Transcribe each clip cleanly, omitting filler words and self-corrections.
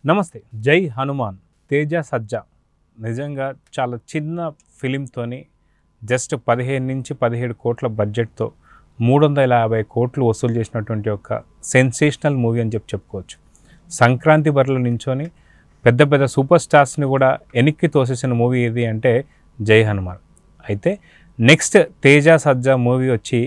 నమస్తే. జై హనుమాన్. తేజ సజ్జా నిజంగా చాలా చిన్న ఫిలింతోని జస్ట్ 15 నుంచి 17 కోట్ల బడ్జెట్తో 350 కోట్లు వసూలు చేసినటువంటి ఒక సెన్సేషనల్ మూవీ అని చెప్పుకోవచ్చు. సంక్రాంతి బరిలో నించొని పెద్ద పెద్ద సూపర్ స్టార్స్ని కూడా వెనక్కి తోసేసిన మూవీ ఏది అంటే జై హనుమాన్. అయితే నెక్స్ట్ తేజ సజ్జా మూవీ వచ్చి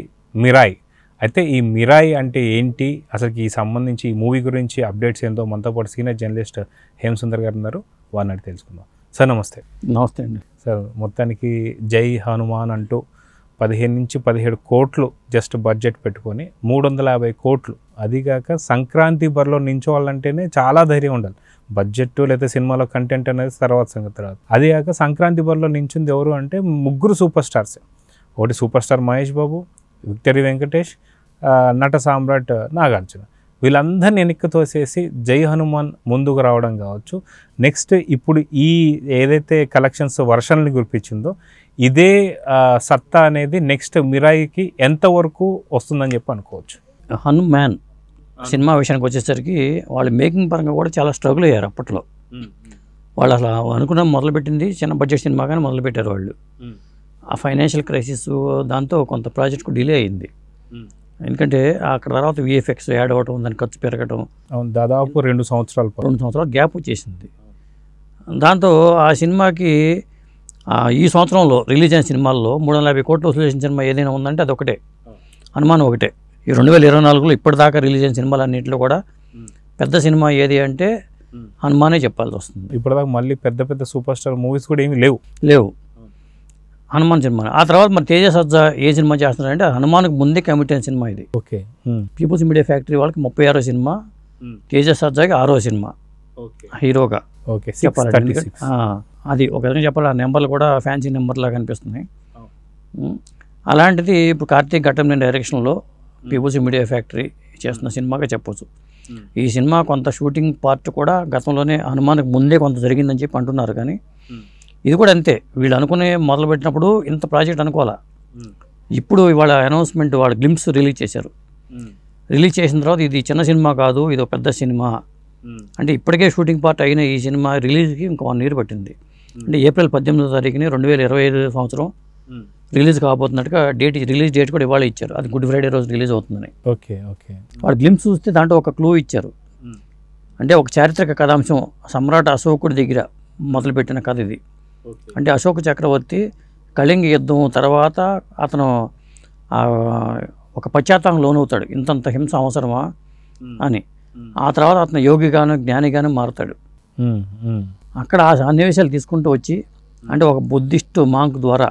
మిరాయి. అయితే ఈ మిరాయి అంటే ఏంటి, అసలుకి ఈ సంబంధించి ఈ మూవీ గురించి అప్డేట్స్ ఏందో మనతో పాటు సీనియర్ జర్నలిస్ట్ హేమసుందర్ గారు ఉన్నారు. వారిని అడిగి తెలుసుకుందాం. సార్ నమస్తే. నమస్తే అండి. సార్ మొత్తానికి జై హనుమాన్ అంటూ 15 నుంచి 17 కోట్లు జస్ట్ బడ్జెట్ పెట్టుకొని 350 కోట్లు, అదిగాక సంక్రాంతి బరిలో నించోవాలంటేనే చాలా ధైర్యం ఉండాలి. బడ్జెట్ లేదా సినిమాలో కంటెంట్ అనేది తర్వాత సంగతి తర్వాత. అదిగాక సంక్రాంతి బరిలో నించింది ఎవరు అంటే ముగ్గురు సూపర్ స్టార్స్. ఒకటి super star Mahesh Babu, victory Venkatesh, నట సామ్రాట్ నాగార్జున. వీళ్ళందరినీ వెనక్కి తోసేసి జై హనుమాన్ ముందుకు రావడం కావచ్చు. నెక్స్ట్ ఇప్పుడు ఈ ఏదైతే కలెక్షన్స్ వర్షన్లు గురిపించిందో ఇదే సత్తా అనేది నెక్స్ట్ మిరాయికి ఎంతవరకు వస్తుందని చెప్పి అనుకోవచ్చు. హనుమాన్ సినిమా విషయానికి వచ్చేసరికి వాళ్ళు మేకింగ్ పరంగా కూడా చాలా స్ట్రగుల్ అయ్యారు. అప్పట్లో వాళ్ళు అసలు అనుకున్న మొదలుపెట్టింది చిన్న బడ్జెట్ సినిమాగానే మొదలుపెట్టారు వాళ్ళు. ఆ ఫైనాన్షియల్ క్రైసిస్ దాంతో కొంత ప్రాజెక్ట్కు డిలే అయింది. ఎందుకంటే అక్కడ తర్వాత విఎఫ్ఎక్స్ యాడ్ అవ్వటం, దాని ఖర్చు పెరగటం, దాదాపు 2 సంవత్సరాలు గ్యాప్ వచ్చేసింది. దాంతో ఆ సినిమాకి ఈ సంవత్సరంలో రిలీజ్ అయిన సినిమాల్లో 350 కోట్లు వసూలు చేసిన సినిమా ఏదైనా ఉందంటే అది ఒకటే, హనుమాన్ ఒకటే. ఈ 2024లో ఇప్పటిదాకా రిలీజ్ అయిన సినిమాలన్నింటిలో కూడా పెద్ద సినిమా ఏది అంటే హనుమానే చెప్పాల్సి వస్తుంది. ఇప్పటిదాకా మళ్ళీ పెద్ద పెద్ద సూపర్ స్టార్ మూవీస్ కూడా ఏమీ లేవు, హనుమాన్ సినిమా. ఆ తర్వాత మరి తేజ సజ్జా ఏ సినిమా చేస్తున్నారంటే హనుమాన్కి ముందే కమిట్ అయిన సినిమా ఇది. ఓకే. పీపుల్స్ మీడియా ఫ్యాక్టరీ వాళ్ళకి 36వ సినిమా, తేజ సజ్జాకి 6వ సినిమా హీరోగా. ఓకే. చెప్పాలి అది ఒక విధంగా చెప్పాలి. ఆ నెంబర్లు కూడా ఫ్యాన్సీ నెంబర్లా కనిపిస్తున్నాయి. అలాంటిది ఇప్పుడు కార్తీక్ ఘట్టంనేని డైరెక్షన్లో పీపుల్స్ మీడియా ఫ్యాక్టరీ చేస్తున్న సినిమాగా చెప్పవచ్చు. ఈ సినిమా కొంత షూటింగ్ పార్ట్ కూడా గతంలోనే హనుమాన్కి ముందే కొంత జరిగిందని చెప్పి అంటున్నారు. కానీ ఇది కూడా అంతే, వీళ్ళు అనుకునే మొదలుపెట్టినప్పుడు ఇంత ప్రాజెక్ట్ అనుకోవాలా. ఇప్పుడు ఇవాళ అనౌన్స్మెంట్, వాళ్ళ గ్లింప్స్ రిలీజ్ చేశారు. రిలీజ్ చేసిన తర్వాత ఇది చిన్న సినిమా కాదు, ఇది ఒక పెద్ద సినిమా అంటే ఇప్పటికే షూటింగ్ పార్ట్ అయిన ఈ సినిమా రిలీజ్కి ఇంకా 1 year పట్టింది. అంటే ఏప్రిల్ 18వ తారీఖుని 2025 సంవత్సరం రిలీజ్ కాబోతున్నట్టుగా రిలీజ్ డేట్ కూడా ఇవాళ ఇచ్చారు. అది గుడ్ ఫ్రైడే రోజు రిలీజ్ అవుతుందని. ఓకే. వాళ్ళు గ్లింప్స్ చూస్తే దాంట్లో ఒక క్లూ ఇచ్చారు. అంటే ఒక చారిత్రక కథాంశం, సమ్రాట్ అశోకుడి దగ్గర మొదలుపెట్టిన కథ ఇది. అంటే అశోక చక్రవర్తి కళింగ యుద్ధం తర్వాత అతను ఒక పశ్చాత్తాపం లోనవుతాడు, ఇంతంత హింస అవసరమా అని. ఆ తర్వాత అతను యోగిగాను జ్ఞానిగాను మారుతాడు. అక్కడ ఆ సన్నివేశాలు తీసుకుంటూ వచ్చి, అంటే ఒక బుద్ధిస్ట్ మాంక్ ద్వారా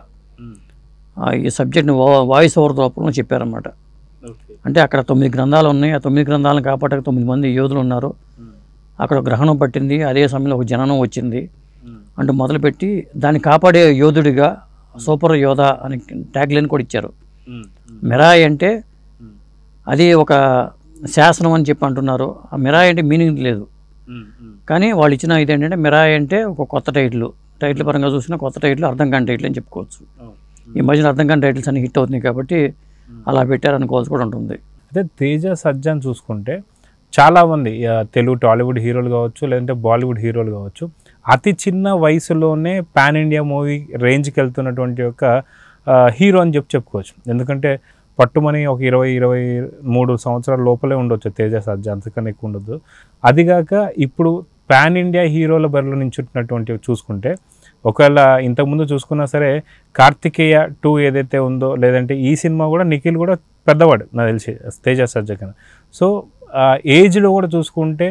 ఈ సబ్జెక్ట్ని వాయిస్ ఓవర్ రూపంలో చెప్పారన్నమాట. అంటే అక్కడ 9 గ్రంథాలు ఉన్నాయి. ఆ 9 గ్రంథాలను కాపాడక 9 మంది యోధులు ఉన్నారు. అక్కడ గ్రహణం పట్టింది, అదే సమయంలో ఒక జననం వచ్చింది అంటూ మొదలుపెట్టి దాన్ని కాపాడే యోధుడిగా సూపర్ యోధ అని ట్యాగ్లైన్ కూడా ఇచ్చారు. మిరాయి అంటే అది ఒక శాసనం అని చెప్పి అంటున్నారు. ఆ మిరాయి అంటే మీనింగ్ లేదు, కానీ వాళ్ళు ఇచ్చిన ఇదేంటంటే మిరాయి అంటే ఒక కొత్త టైటిల్ పరంగా చూసినా కొత్త టైటిల్, అర్థం కాని టైటిల్ అని చెప్పుకోవచ్చు. ఈ మధ్యన అర్థం కాని టైటిల్స్ అన్ని హిట్ అవుతున్నాయి కాబట్టి అలా పెట్టారనుకోవాల్సి కూడా ఉంటుంది. అయితే తేజ సజ్జాని చూసుకుంటే చాలామంది తెలుగు టాలీవుడ్ హీరోలు కావచ్చు, లేదంటే బాలీవుడ్ హీరోలు కావచ్చు, అతి చిన్న వయసులోనే పాన్ ఇండియా మూవీ రేంజ్కి వెళ్తున్నటువంటి ఒక హీరో అని చెప్పుకోవచ్చు. ఎందుకంటే పట్టుమని ఒక 20-23 సంవత్సరాల లోపలే ఉండొచ్చు తేజ సజ్జా, అంతకన్నా ఎక్కువ ఉండొద్దు. అదిగాక ఇప్పుడు పాన్ ఇండియా హీరోల బరిలో నించున్నటువంటి చూసుకుంటే, ఒకవేళ ఇంతకుముందు చూసుకున్నా సరే కార్తికేయ 2 ఏదైతే ఉందో, లేదంటే ఈ సినిమా కూడా నిఖిల్ కూడా పెద్దవాడు నాకు తెలిసి తేజ సజ్జా కన్నా. సో ఏజ్లో కూడా చూసుకుంటే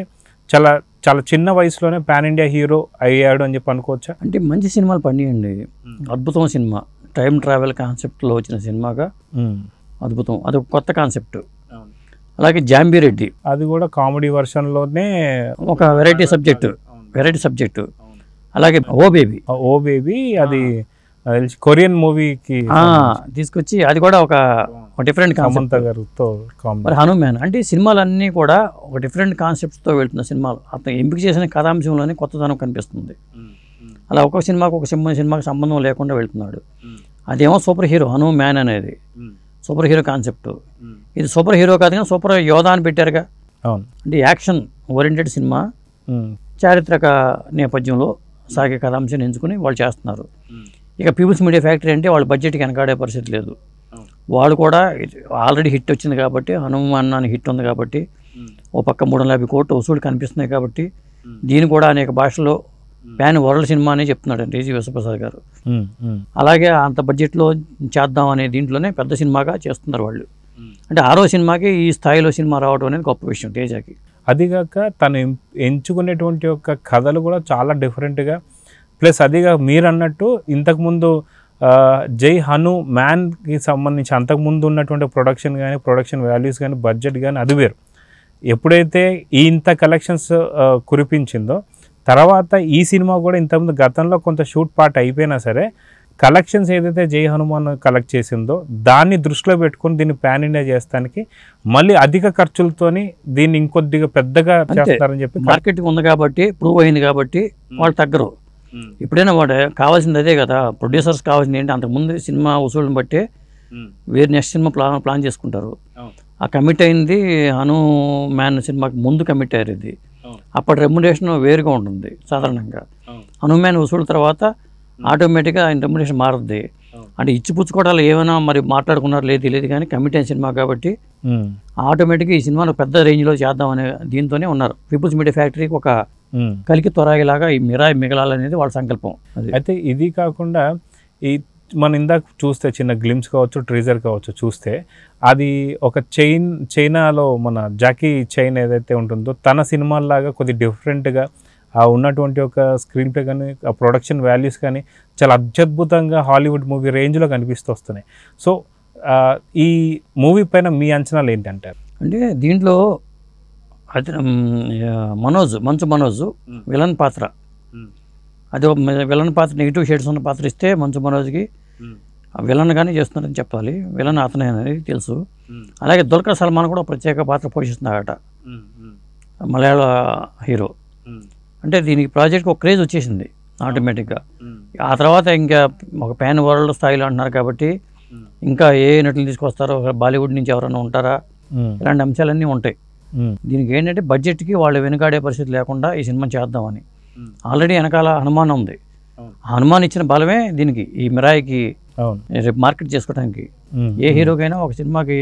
చాలా చాలా చిన్న వయసులోనే పాన్ ఇండియా హీరో అయ్యాడు అని చెప్పి అనుకోవచ్చా? అంటే మంచి సినిమాలు పండియండి. అద్భుతం సినిమా, టైం ట్రావెల్ కాన్సెప్ట్లో వచ్చిన సినిమాగా అద్భుతం. అది ఒక కొత్త కాన్సెప్ట్. అలాగే జాంబీరెడ్డి, అది కూడా కామెడీ వర్షన్లోనే ఒక వెరైటీ సబ్జెక్టు. అలాగే ఓ బేబీ అది కొరియన్ మూవీకి తీసుకొచ్చి అది కూడా ఒక డిఫరెంట్ కాన్సెప్ట్ గారితో. మరి హనుమాన్ అంటే సినిమాలన్నీ కూడా ఒక డిఫరెంట్ కాన్సెప్ట్తో వెళ్తున్న సినిమాలు. అతను ఎంపిక చేసిన కథాంశంలోనే కొత్తదనం కనిపిస్తుంది. అలా ఒక సినిమాకి సంబంధం లేకుండా వెళ్తున్నాడు. అదేమో సూపర్ హీరో హనుమాన్ అనేది సూపర్ హీరో కాన్సెప్ట్. ఇది సూపర్ హీరో కాదు కానీ సూపర్ యోధా అని పెట్టారుగా. అవును. అంటే యాక్షన్ ఓరియంటెడ్ సినిమా. చారిత్రక నేపథ్యంలో సాగే కథాంశాన్ని ఎంచుకుని వాళ్ళు చేస్తున్నారు. ఇక పీపుల్స్ మీడియా ఫ్యాక్టరీ అంటే వాళ్ళ బడ్జెట్కి వెనకాడే పరిస్థితి లేదు. వాళ్ళు కూడా ఆల్రెడీ హిట్ వచ్చింది కాబట్టి, హనుమాన్ అని హిట్ ఉంది కాబట్టి, ఓ పక్క 350 కోట్లు వసూలు కనిపిస్తున్నాయి కాబట్టి, దీన్ని కూడా అనేక భాషల్లో ప్యాన్ వరల్డ్ సినిమా అనే చెప్తున్నాడు టీజీ విశ్వప్రసాద్ గారు. అలాగే అంత బడ్జెట్లో చేద్దాం అనే దీంట్లోనే పెద్ద సినిమాగా చేస్తున్నారు వాళ్ళు. అంటే 6వ సినిమాకి ఈ స్థాయిలో సినిమా రావడం అనేది గొప్ప విషయం తేజకి. అదిగాక తను ఎంచుకునేటువంటి యొక్క కథలు కూడా చాలా డిఫరెంట్గా, ప్లస్ అదిగా మీరు అన్నట్టు ఇంతకుముందు జై హను మ్యాన్కి సంబంధించి అంతకుముందు ఉన్నటువంటి ప్రొడక్షన్ కానీ, ప్రొడక్షన్ వాల్యూస్ కానీ, బడ్జెట్ కానీ అది వేరు. ఎప్పుడైతే ఇంత కలెక్షన్స్ కురిపించిందో తర్వాత ఈ సినిమా కూడా ఇంతకుముందు గతంలో కొంత షూట్ పార్ట్ అయిపోయినా సరే కలెక్షన్స్ ఏదైతే జై హనుమాన్ కలెక్ట్ చేసిందో దాన్ని దృష్టిలో పెట్టుకుని దీన్ని పాన్ ఇండియా చేస్తానికి మళ్ళీ అధిక ఖర్చులతోని దీన్ని ఇంకొద్దిగా పెద్దగా చేస్తారని చెప్పి మార్కెటింగ్ ఉంది కాబట్టి, ప్రూవ్ అయింది కాబట్టి వాళ్ళు తగ్గరు. ఇప్పుడైనా వాడు కావాల్సింది అదే కదా, ప్రొడ్యూసర్స్ కావాల్సింది ఏంటి, అంతకుముందు సినిమా వసూళ్ళని బట్టి వేరే నెక్స్ట్ సినిమా ప్లాన్ చేసుకుంటారు. ఆ కమిట్ అయింది హను మ్యాన్ సినిమాకి ముందు కమిట్ అయ్యారు. ఇది అప్పటి రెమ్యునరేషన్ వేరుగా ఉంటుంది సాధారణంగా. హనుమాన్ వసూలు తర్వాత ఆటోమేటిక్గా ఆయన రెమ్యునరేషన్ మారుద్ది. అంటే ఇచ్చిపుచ్చుకోవడాలు ఏమైనా మరి మాట్లాడుకున్నారు లేదు తెలియదు, కానీ కమిట్ అయిన సినిమా కాబట్టి ఆటోమేటిక్గా ఈ సినిమాను పెద్ద రేంజ్లో చేద్దామనే దీంతోనే ఉన్నారు. పీపుల్స్ మీడియా ఫ్యాక్టరీకి ఒక కలికి త్వరాయిలాగా ఈ మిరాయి మిగలాలనేది వాళ్ళ సంకల్పం. అయితే ఇది కాకుండా ఈ మనం ఇందాక చూస్తే చిన్న గ్లిమ్స్ కావచ్చు, ట్రీజర్ కావచ్చు చూస్తే అది ఒక చైనాలో మన జాకీ చైన్ ఏదైతే ఉంటుందో తన సినిమాల్లాగా కొద్ది డిఫరెంట్గా ఉన్నటువంటి ఒక స్క్రీన్ ప్లే కానీ, ఆ ప్రొడక్షన్ వాల్యూస్ కానీ చాలా అత్యద్భుతంగా హాలీవుడ్ మూవీ రేంజ్లో కనిపిస్తూ వస్తున్నాయి. సో ఈ మూవీ పైన మీ అంచనాలు ఏంటంటారు? అంటే దీంట్లో మంచు మనోజ్ విలన్ పాత్ర, అది విలన్ పాత్ర నెగిటివ్ షేడ్స్ ఉన్న పాత్ర ఇస్తే మంచు మనోజ్కి విలన్గానే చేస్తున్నారని చెప్పాలి. విలన్ అతనే అనేది తెలుసు. అలాగే దుల్కర్ సల్మాన్ కూడా ప్రత్యేక పాత్ర పోషిస్తున్నాడట, మలయాళ హీరో. అంటే దీనికి ప్రాజెక్ట్కి ఒక క్రేజ్ వచ్చేసింది ఆటోమేటిక్గా. ఆ తర్వాత ఇంకా ఒక ప్యాన్ వరల్డ్ స్థాయిలో అంటున్నారు కాబట్టి ఇంకా ఏ నటులు తీసుకొస్తారో, బాలీవుడ్ నుంచి ఎవరైనా ఉంటారా, ఇలాంటి అంశాలన్నీ ఉంటాయి. దీనికి ఏంటంటే బడ్జెట్కి వాళ్ళు వెనుకాడే పరిస్థితి లేకుండా ఈ సినిమా చేద్దామని. ఆల్రెడీ వెనకాల హనుమాన్ ఉంది. హనుమాన్ ఇచ్చిన బలమే దీనికి, ఈ మిరాయికి రేపు మార్కెట్ చేసుకోవడానికి. ఏ హీరోకైనా ఒక సినిమాకి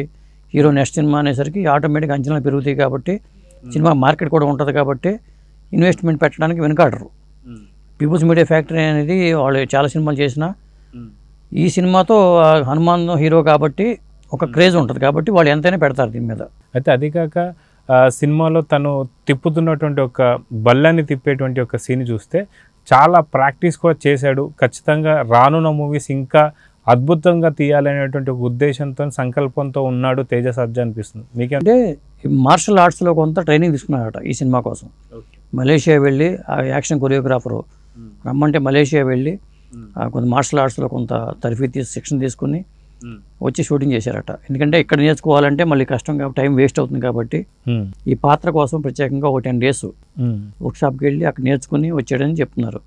హీరో నెక్స్ట్ సినిమా అనేసరికి ఆటోమేటిక్గా అంచనాలు పెరుగుతాయి కాబట్టి సినిమా మార్కెట్ కూడా ఉంటుంది కాబట్టి ఇన్వెస్ట్మెంట్ పెట్టడానికి వెనుకాడరు. పీపుల్స్ మీడియా ఫ్యాక్టరీ అనేది వాళ్ళు చాలా సినిమాలు చేసినా ఈ సినిమాతో హనుమాన్ హీరో కాబట్టి ఒక క్రేజ్ ఉంటుంది కాబట్టి వాళ్ళు ఎంతైనా పెడతారు దీని మీద. అయితే అది కాక సినిమాలో తను తిప్పుతున్నటువంటి ఒక బల్లాన్ని తిప్పేటువంటి ఒక సీన్ చూస్తే చాలా ప్రాక్టీస్ కూడా చేశాడు. ఖచ్చితంగా రానున్న మూవీస్ ఇంకా అద్భుతంగా తీయాలనేటువంటి ఒక ఉద్దేశంతో, సంకల్పంతో ఉన్నాడు తేజ సజ్జా అనిపిస్తుంది. మీకంటే మార్షల్ ఆర్ట్స్లో కొంత ట్రైనింగ్ తీసుకున్నాడట ఈ సినిమా కోసం. మలేషియా వెళ్ళి ఆ యాక్షన్ కొరియోగ్రాఫరు రమ్మంటే మలేషియా వెళ్ళి కొంత మార్షల్ ఆర్ట్స్లో కొంత శిక్షణ తీసుకుని వచ్చి షూటింగ్ చేశారట. ఎందుకంటే ఇక్కడ నేర్చుకోవాలంటే మళ్ళీ కష్టం కాబట్టి, టైం వేస్ట్ అవుతుంది కాబట్టి ఈ పాత్ర కోసం ప్రత్యేకంగా ఒక 10 days వర్క్షాప్కి వెళ్ళి అక్కడ నేర్చుకుని వచ్చాడని చెప్తున్నారు.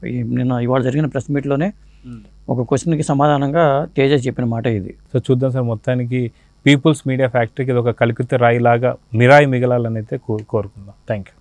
ఇవాళ జరిగిన ప్రెస్ మీట్లోనే ఒక క్వశ్చన్కి సమాధానంగా తేజ చెప్పిన మాట ఇది. సో చూద్దాం సార్, మొత్తానికి పీపుల్స్ మీడియా ఫ్యాక్టరీకి ఇది ఒక కలికిత రాయిలాగా మిరాయి మిగలాలని అయితే కోరుకుందాం. Thank you.